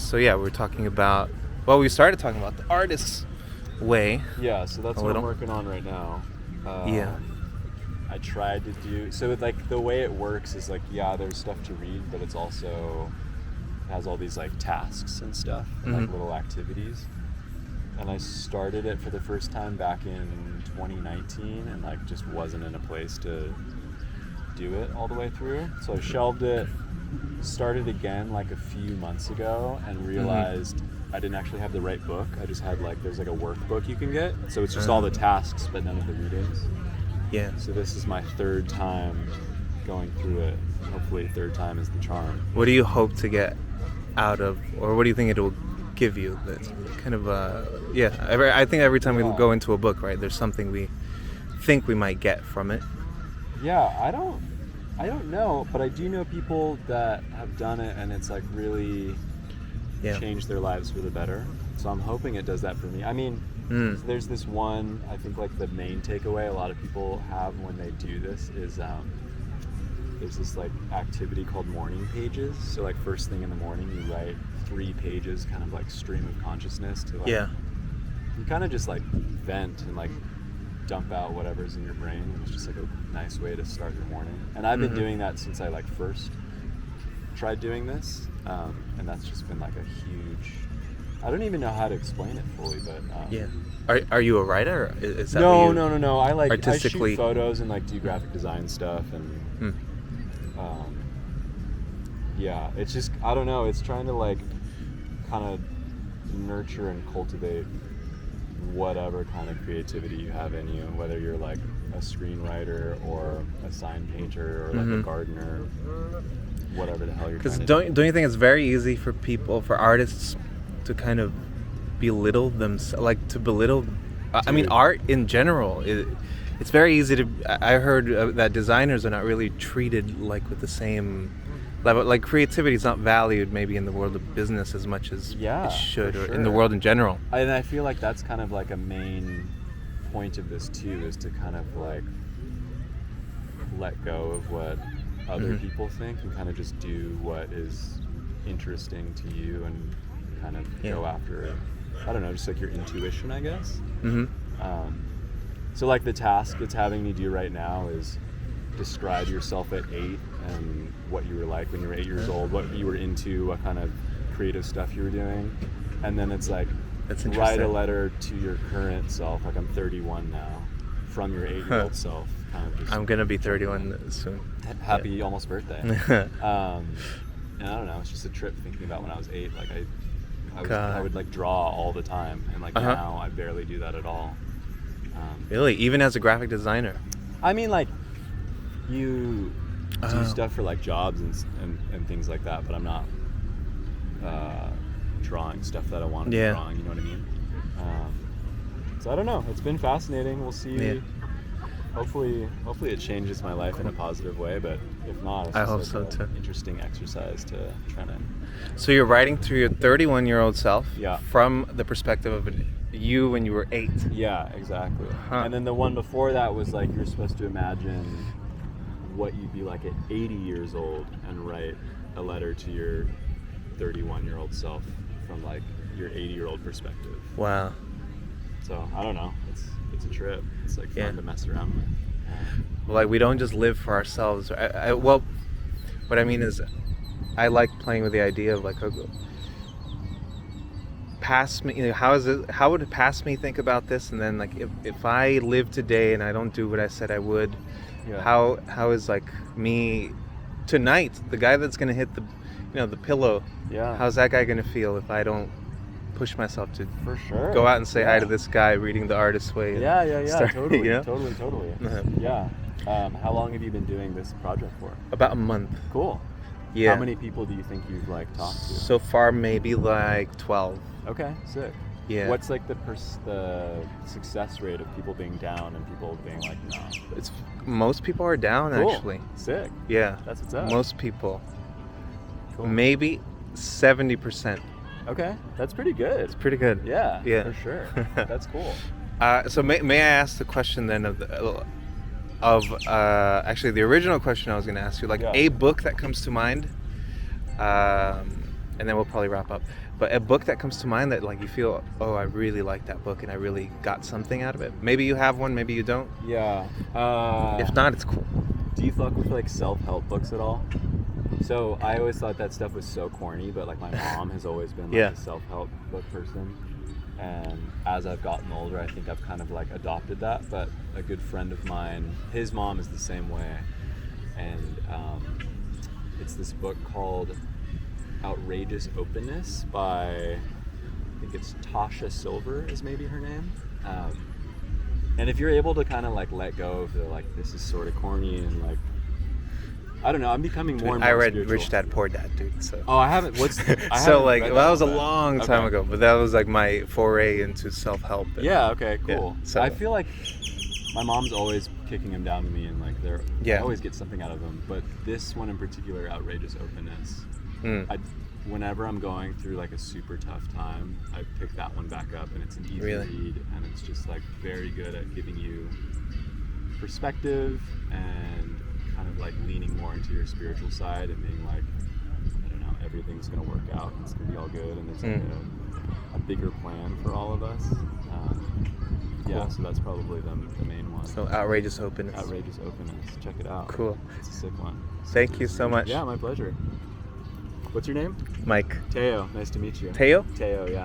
So yeah, we're talking about. Well, we started talking about the artist's way. Yeah, so that's what I'm working on right now. Yeah. I tried to do so. Like the way it works is like, yeah, there's stuff to read, but it's also has all these like tasks and stuff, and like little activities. And I started it for the first time back in 2019, and like just wasn't in a place to do it all the way through. So I shelved it, started again like a few months ago, and realized I didn't actually have the right book. I just had like, there's like a workbook you can get. So it's just all the tasks, but none of the readings. Yeah. So this is my third time going through it. Hopefully third time is the charm. What do you hope to get out of, or what do you think it will give you? That's kind of I think every time we go into a book, right, there's something we think we might get from it. Yeah, I don't know, but I do know people that have done it and it's like really changed their lives for the better. So I'm hoping it does that for me. I mean, so there's this one, I think like the main takeaway a lot of people have when they do this is there's this like activity called morning pages. So like first thing in the morning you write 3 pages, kind of like stream of consciousness to like you kind of just like vent and like dump out whatever's in your brain. It's just like a nice way to start your morning. And I've been doing that since I like first tried doing this, and that's just been like a huge, I don't even know how to explain it fully, but Are you a writer? Is that no. I artistically shoot photos and like do graphic design stuff, and yeah, it's just, I don't know, it's trying to like kind of nurture and cultivate whatever kind of creativity you have in you, whether you're like a screenwriter or a sign painter or like a gardener, whatever the hell you're trying to do. Because don't you think it's very easy for people, for artists, to kind of belittle themselves, like to belittle, I mean, art in general, it's very easy to, I heard that designers are not really treated like with the same level, like creativity is not valued maybe in the world of business as much as it should, or in the world in general. And I feel like that's kind of like a main point of this too, is to kind of like let go of what other people think and kind of just do what is interesting to you and kind of go after, I don't know, just like your intuition, I guess. So like the task it's having me do right now is describe yourself at 8 and what you were like when you were 8 years old, what you were into, what kind of creative stuff you were doing. And then it's like, write a letter to your current self, like I'm 31 now, from your 8-year-old self. Kind of just, I'm going to be 31 soon. Happy almost birthday. And I don't know, it's just a trip thinking about when I was 8. Like I would like draw all the time, and like now I barely do that at all. Really? Even as a graphic designer? I mean, like, you do stuff for like jobs and things like that, but I'm not drawing stuff that I want to be drawing, you know what I mean? So I don't know, it's been fascinating. We'll see. Hopefully it changes my life in a positive way, but if not, it's just an interesting exercise to try to. So you're writing to your 31-year-old self from the perspective of you when you were 8. Yeah, exactly. And then the one before that was like, you're supposed to imagine what you'd be like at 80 years old and write a letter to your 31-year-old self from like your 80-year-old perspective. Wow. So I don't know, it's a trip. It's like fun to mess around with. Like, we don't just live for ourselves. Well, what I mean is, I like playing with the idea of like, past me, you know, how would past me think about this? And then like, if I live today and I don't do what I said I would, how is like me tonight, the guy that's gonna hit the pillow, how's that guy gonna feel if I don't push myself to go out and say hi to this guy reading The Artist's Way? Totally. Yeah? Totally. Yeah. How long have you been doing this project for? About a month. Cool. Yeah. How many people do you think you've like talked to? So far, maybe like 12. Okay, sick. Yeah. What's like the success rate of people being down and people being like, no? Most people are down, actually. Sick. Yeah. That's what's up. Most people. Cool. Maybe 70%. Okay, that's pretty good. It's pretty good. Yeah. For sure. That's cool. So may I ask the question then of actually the original question I was going to ask you, like a book that comes to mind, and then we'll probably wrap up. But a book that comes to mind that like you feel, oh, I really like that book and I really got something out of it. Maybe you have one, maybe you don't. Yeah. If not, it's cool. Do you fuck with like self-help books at all? So I always thought that stuff was so corny, but like my mom has always been like a self-help book person. And as I've gotten older, I think I've kind of like adopted that. But a good friend of mine, his mom is the same way. And it's this book called Outrageous Openness by, I think it's Tasha Silver is maybe her name. And if you're able to kind of like let go of the like, this is sort of corny and like, I don't know, I'm becoming more and more I read spiritual. Rich Dad Poor Dad, dude. So. Oh, I haven't. So like, well, that was a long time ago, but that was like my foray into self-help. Yeah. Okay. Cool. Yeah, so. I feel like my mom's always kicking him down to me, and like I always get something out of him. But this one in particular, Outrageous Openness. Whenever I'm going through like a super tough time, I pick that one back up, and it's an easy read, and it's just like very good at giving you perspective and kind of like leaning more into your spiritual side and being like, I don't know, everything's gonna work out and it's gonna be all good, and there's like a bigger plan for all of us. Yeah, so that's probably the main one. So Outrageous Openness. Outrageous Openness. Check it out. Cool. It's a sick one. Thank you so much. Yeah, my pleasure. What's your name? Mike. Taio. Nice to meet you. Taio? Taio, yeah.